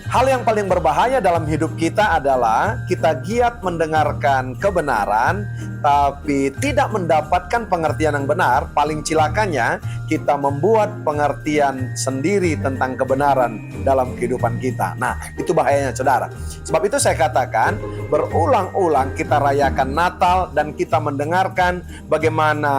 Hal yang paling berbahaya dalam hidup kita adalah kita giat mendengarkan kebenaran, tapi tidak mendapatkan pengertian yang benar. Paling cilakanya, kita membuat pengertian sendiri tentang kebenaran dalam kehidupan kita. Nah, itu bahayanya saudara. Sebab itu saya katakan, berulang-ulang kita rayakan Natal dan kita mendengarkan bagaimana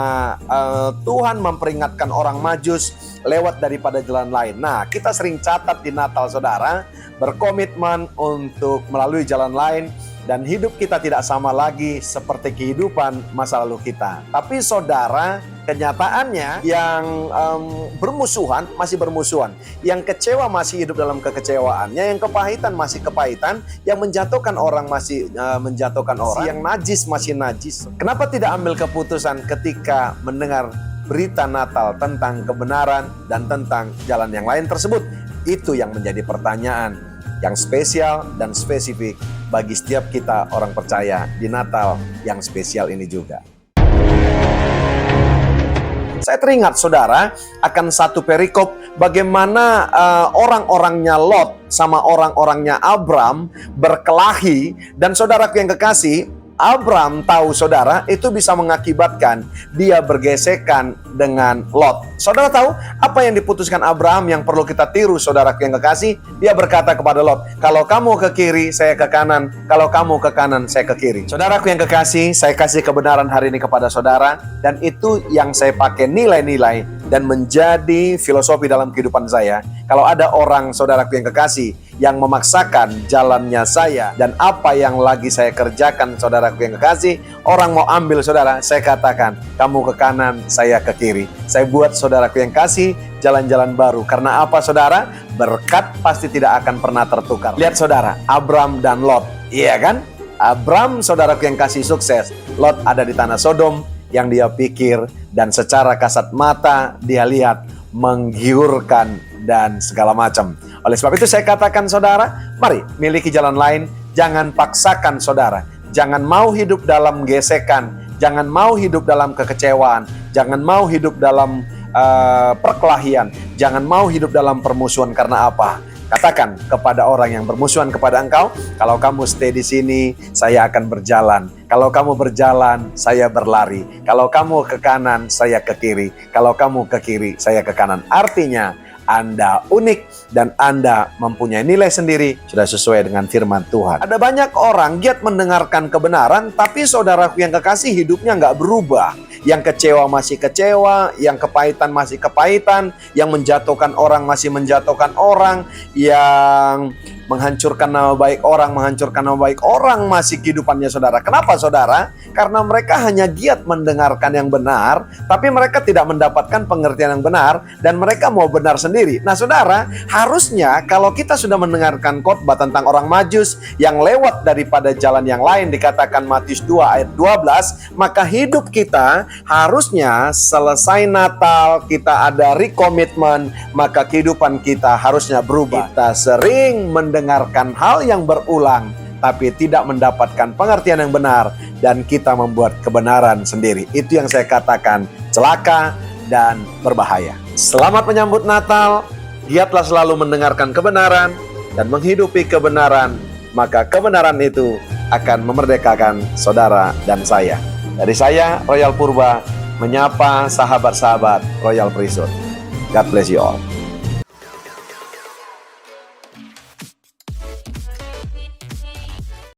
Tuhan memperingatkan orang Majus lewat daripada jalan lain. Nah, kita sering catat di Natal saudara, berkomitmen untuk melalui jalan lain dan hidup kita tidak sama lagi seperti kehidupan masa lalu kita. Tapi saudara, kenyataannya yang bermusuhan masih bermusuhan, yang kecewa masih hidup dalam kekecewaannya, yang kepahitan masih kepahitan, yang menjatuhkan orang masih menjatuhkan orang, yang najis masih najis. Kenapa tidak ambil keputusan ketika mendengar berita Natal tentang kebenaran dan tentang jalan yang lain tersebut? Itu yang menjadi pertanyaan yang spesial dan spesifik bagi setiap kita orang percaya di Natal yang spesial ini juga. Saya teringat saudara akan satu perikop bagaimana orang-orangnya Lot sama orang-orangnya Abram berkelahi, dan saudaraku yang kekasih, Abram tahu saudara itu bisa mengakibatkan dia bergesekan dengan Lot. Saudara tahu apa yang diputuskan Abraham yang perlu kita tiru saudaraku yang kekasih? Dia berkata kepada Lot, kalau kamu ke kiri saya ke kanan, kalau kamu ke kanan saya ke kiri. Saudaraku yang kekasih, saya kasih kebenaran hari ini kepada saudara, dan itu yang saya pakai nilai-nilai dan menjadi filosofi dalam kehidupan saya. Kalau ada orang saudaraku yang kekasih yang memaksakan jalannya saya dan apa yang lagi saya kerjakan saudaraku yang kekasih, orang mau ambil saudara, saya katakan kamu ke kanan, saya ke kiri. Saya buat saudaraku yang kasih jalan-jalan baru. Karena apa saudara? Berkat pasti tidak akan pernah tertukar. Lihat saudara, Abram dan Lot, iya kan? Abram saudaraku yang kasih sukses, Lot ada di tanah Sodom yang dia pikir dan secara kasat mata dia lihat menggiurkan dan segala macam. Oleh sebab itu saya katakan saudara, mari miliki jalan lain. Jangan paksakan saudara. Jangan mau hidup dalam gesekan. Jangan mau hidup dalam kekecewaan. Jangan mau hidup dalam perkelahian. Jangan mau hidup dalam permusuhan. Karena apa? Katakan kepada orang yang bermusuhan kepada engkau, kalau kamu stay di sini, saya akan berjalan. Kalau kamu berjalan, saya berlari. Kalau kamu ke kanan, saya ke kiri. Kalau kamu ke kiri, saya ke kanan. Artinya, Anda unik dan Anda mempunyai nilai sendiri, sudah sesuai dengan firman Tuhan. Ada banyak orang giat mendengarkan kebenaran, tapi saudaraku yang kekasih hidupnya nggak berubah. Yang kecewa masih kecewa, yang kepahitan masih kepahitan, yang menjatuhkan orang masih menjatuhkan orang, yang menghancurkan nama baik orang, masih kehidupannya saudara. Kenapa saudara? Karena mereka hanya giat mendengarkan yang benar, tapi mereka tidak mendapatkan pengertian yang benar, dan mereka mau benar sendiri. Nah saudara, harusnya kalau kita sudah mendengarkan khotbah tentang orang Majus yang lewat daripada jalan yang lain, dikatakan Matius 2 ayat 12, maka hidup kita harusnya selesai Natal, kita ada rekomitmen, maka kehidupan kita harusnya berubah. Kita sering mendengarkan hal yang berulang, tapi tidak mendapatkan pengertian yang benar, dan kita membuat kebenaran sendiri. Itu yang saya katakan celaka dan berbahaya. Selamat menyambut Natal, giatlah selalu mendengarkan kebenaran dan menghidupi kebenaran, maka kebenaran itu akan memerdekakan saudara dan saya. Dari saya, Royal Purba, menyapa sahabat-sahabat Royal Priesthood. God bless you all.